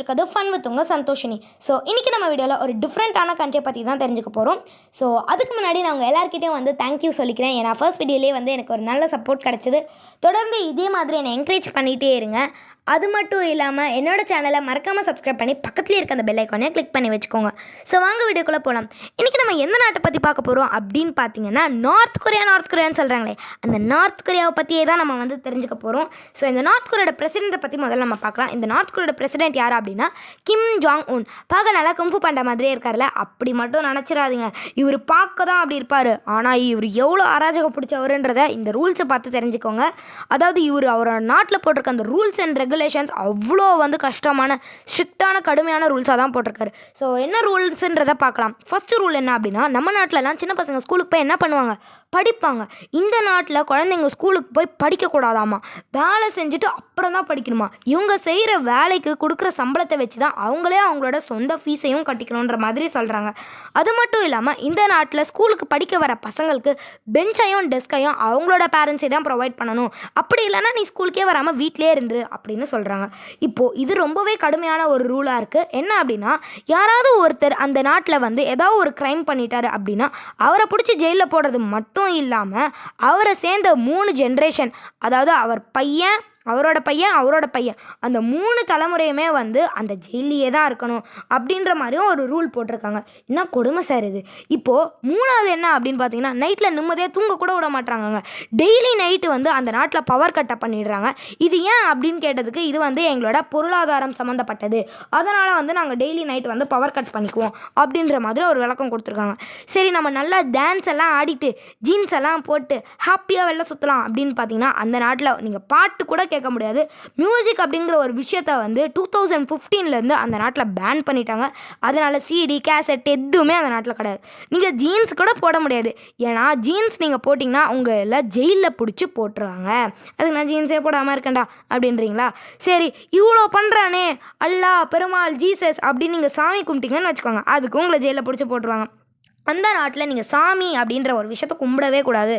இருக்கிறது fun with உங்கள் Santhoshini. So இன்றைக்கி நம்ம வீடியோவில் ஒரு டிஃப்ரெண்ட்டான கண்ட்ரி பற்றி தான் தெரிஞ்சுக்க போகிறோம். ஸோ அதுக்கு முன்னாடி நான் உங்கள் எல்லாருக்கிட்டையும் வந்து தேங்க்யூ சொல்லிக்கிறேன். ஏன்னா ஃபர்ஸ்ட் வீடியோலேயே வந்து எனக்கு ஒரு நல்ல சப்போர்ட் கிடச்சிது. தொடர்ந்து இதே மாதிரி என்னை என்கரேஜ் பண்ணிகிட்டே இருங்க. அது மட்டும் இல்லாமல் என்னோட சேனலை மறக்காமல் சப்ஸ்கிரைப் பண்ணி பக்கத்துலேயே இருக்க அந்த பெல் ஐக்கானே கிளிக் பண்ணி வச்சுக்கோங்க. ஸோ வாங்க வீடியோக்குள்ளே போகலாம். இன்றைக்கி நம்ம எந்த நாட்டை பற்றி பார்க்க போகிறோம் அப்படின்னு பார்த்தீங்கன்னா நார்த் கொரியான்னு சொல்கிறாங்களே, அந்த நார்த் கொரியாவை பற்றியே தான் நம்ம வந்து தெரிஞ்சுக்க போகிறோம். ஸோ இந்த நார்த் கொரியோட பிரசிடெண்ட்டை பற்றி முதல்ல நம்ம பார்க்கலாம். இந்த நார்த் கொரியோட பிரசிடெண்ட் யார் அப்படின்னா கிம் ஜாங் உன். பார்க்க நல்லா கும்பு பண்ணுற மாதிரியே இருக்கார்ல, அப்படி மட்டும் நினச்சிடாதீங்க. இவர் பார்க்க தான் அப்படி இருப்பார், ஆனால் இவர் எவ்வளோ அராஜகம் பிடிச்சவருன்றதை இந்த ரூல்ஸை பார்த்து தெரிஞ்சுக்கோங்க. அதாவது இவர் அவரோட நாட்டில் போட்டிருக்க அந்த ரூல்ஸ் அண்ட் ரெகுலேஷன்ஸ் அவ்வளோ வந்து கஷ்டமான ஸ்ட்ரிக்டான கடுமையான ரூல்ஸாக தான் போட்டிருக்காரு. ஸோ என்ன ரூல்ஸுன்றதை பார்க்கலாம். ஃபஸ்ட்டு ரூல் என்ன அப்படின்னா, நம்ம நாட்டிலலாம் சின்ன பசங்க ஸ்கூலுக்கு போய் என்ன பண்ணுவாங்க, படிப்பாங்க. இந்த நாட்டில் குழந்தைங்க ஸ்கூலுக்கு போய் படிக்கக்கூடாதாமா, வேலை செஞ்சுட்டு அப்புறம் தான் படிக்கணுமா. இவங்க செய்கிற வேலைக்கு கொடுக்குற சம்பளத்தை வச்சு தான் அவங்களே அவங்களோட சொந்த ஃபீஸையும் கட்டிக்கணுன்ற மாதிரி சொல்கிறாங்க. அது மட்டும் இல்லாமல் இந்த நாட்டில் ஸ்கூலுக்கு படிக்க வர பசங்களுக்கு பெஞ்சையும் டெஸ்கையும் அவங்களோட பேரண்ட்ஸே தான் ப்ரொவைட் பண்ணணும். அப்படி இல்லைனா நீ ஸ்கூலுக்கே வராமல் வீட்டிலே இருந்துரு அப்படின்னு சொல்கிறாங்க. இப்போது இது ரொம்பவே கடுமையான ஒரு ரூலாக இருக்குது. என்ன அப்படின்னா, யாராவது ஒருத்தர் அந்த நாட்டில் வந்து ஏதாவது ஒரு க்ரைம் பண்ணிட்டாரு அப்படின்னா அவரை பிடிச்சி ஜெயிலில் போடுறது மட்டும் இல்லாமல் அவரை சேர்ந்த 3 ஜென்ரேஷன், அதாவது அவர் பையன், அவரோட பையன் அந்த 3 தலைமுறையுமே வந்து அந்த ஜெயிலியே தான் இருக்கணும் அப்படின்ற மாதிரியும் ஒரு ரூல் போட்டிருக்காங்க. என்ன கொடுமை சார் இது. இப்போது 3வது என்ன அப்படின்னு பார்த்தீங்கன்னா, நைட்டில் நிம்மதியாக தூங்க கூட விட மாட்டாங்க. டெய்லி நைட்டு வந்து அந்த நாட்டில் பவர் கட்டை பண்ணிடுறாங்க. இது ஏன் அப்படின்னு கேட்டதுக்கு, இது வந்து எங்களோட பொருளாதாரம் சம்மந்தப்பட்டது, அதனால் வந்து நாங்கள் டெய்லி நைட்டு வந்து பவர் கட் பண்ணிக்குவோம் அப்படின்ற மாதிரி ஒரு விளக்கம் கொடுத்துருக்காங்க. சரி, நம்ம நல்லா டான்ஸ் எல்லாம் ஆடிட்டு ஜீன்ஸ் எல்லாம் போட்டு ஹாப்பியாக வெளில சுற்றலாம் அப்படின்னு பார்த்தீங்கன்னா, அந்த நாட்டில் நீங்கள் பாட்டு கூட கேட்க முடியாது. மியூசிக் அப்படிங்கிற ஒரு விஷயத்தை வந்து 2015 அந்த நாட்டில் பேன் பண்ணிட்டாங்க. அதனால் சிடி கேசட் எதுவுமே அந்த நாட்டில் கிடையாது. நீங்கள் ஜீன்ஸ் கூட போட முடியாது. ஏன்னா ஜீன்ஸ் நீங்கள் போட்டிங்கன்னா உங்கள் எல்லாம் ஜெயிலில் பிடிச்சி போட்டுருவாங்க. அதுக்கு நான் ஜீன்ஸே போடாமல் இருக்கேன்டா அப்படின்றீங்களா? சரி, இவ்வளோ பண்ணுறானே அல்லாஹ், பெருமாள், ஜீசஸ் அப்படின்னு நீங்கள் சாமி கும்பிட்டீங்கன்னு வச்சுக்கோங்க, அதுக்கு உங்களை ஜெயிலில் பிடிச்சி போட்டுருவாங்க. அந்த நாட்டில் நீங்கள் சாமி அப்படின்ற ஒரு விஷயத்த கும்பிடவே கூடாது.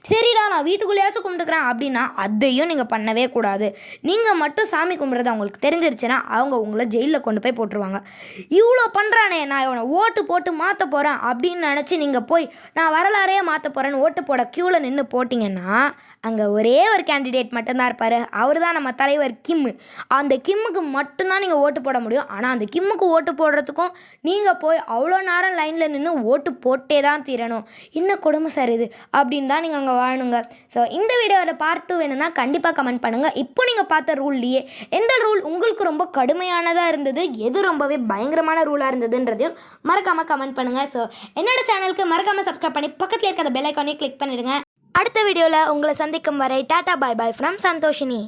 சரிடா, நான் வீட்டுக்குள்ளேயாச்சும் கும்பிட்டுக்கிறேன் அப்படின்னா அதையும் நீங்கள் பண்ணவே கூடாது. நீங்கள் மட்டும் சாமி கும்பிட்றது அவங்களுக்கு தெரிஞ்சிருச்சுன்னா அவங்க உங்களை ஜெயிலில் கொண்டு போய் போட்டுருவாங்க. இவ்வளோ பண்ணுறானே, நான் இவனை ஓட்டு போட்டு மாற்ற போகிறேன் அப்படின்னு நினச்சி நீங்கள் போய் நான் வரலாறையே மாற்ற போகிறேன்னு ஓட்டு போட க்யூவில் நின்று போட்டிங்கன்னா அங்கே ஒரே ஒரு கேண்டிடேட் மட்டும்தான் இருப்பார். அவர் தான் நம்ம தலைவர் கிம். அந்த கிம்முக்கு மட்டும்தான் நீங்கள் ஓட்டு போட முடியும். ஆனால் அந்த கிம்முக்கு ஓட்டு போடுறதுக்கும் நீங்கள் போய் அவ்வளோ நேரம் லைனில் நின்று ஓட்டு போட்டே தான் தீரணும். இன்னும் கொடுமை சார் இது அப்படின்னு தான் நீங்கள் அங்கே வாழணுங்க. ஸோ இந்த வீடியோவில் பார்ட் 2 வேணும்னா கண்டிப்பாக கமெண்ட் பண்ணுங்கள். இப்போ நீங்கள் பார்த்த ரூல்லையே எந்த ரூல் உங்களுக்கு ரொம்ப கடுமையானதாக இருந்தது, எது ரொம்பவே பயங்கரமான ரூலாக இருந்ததுன்றதையும் மறக்காமல் கமெண்ட் பண்ணுங்கள். ஸோ என்னோடய சேனலுக்கு மறக்காமல் சப்ஸ்கிரைப் பண்ணி பக்கத்தில் இருக்க அந்த பெல் ஐக்கானே கிளிக் பண்ணிவிடுங்க. அடுத்த வீடியோவில் உங்களை சந்திக்கும் வரை டாடா பாய் பாய் ஃப்ரம் சந்தோஷினி.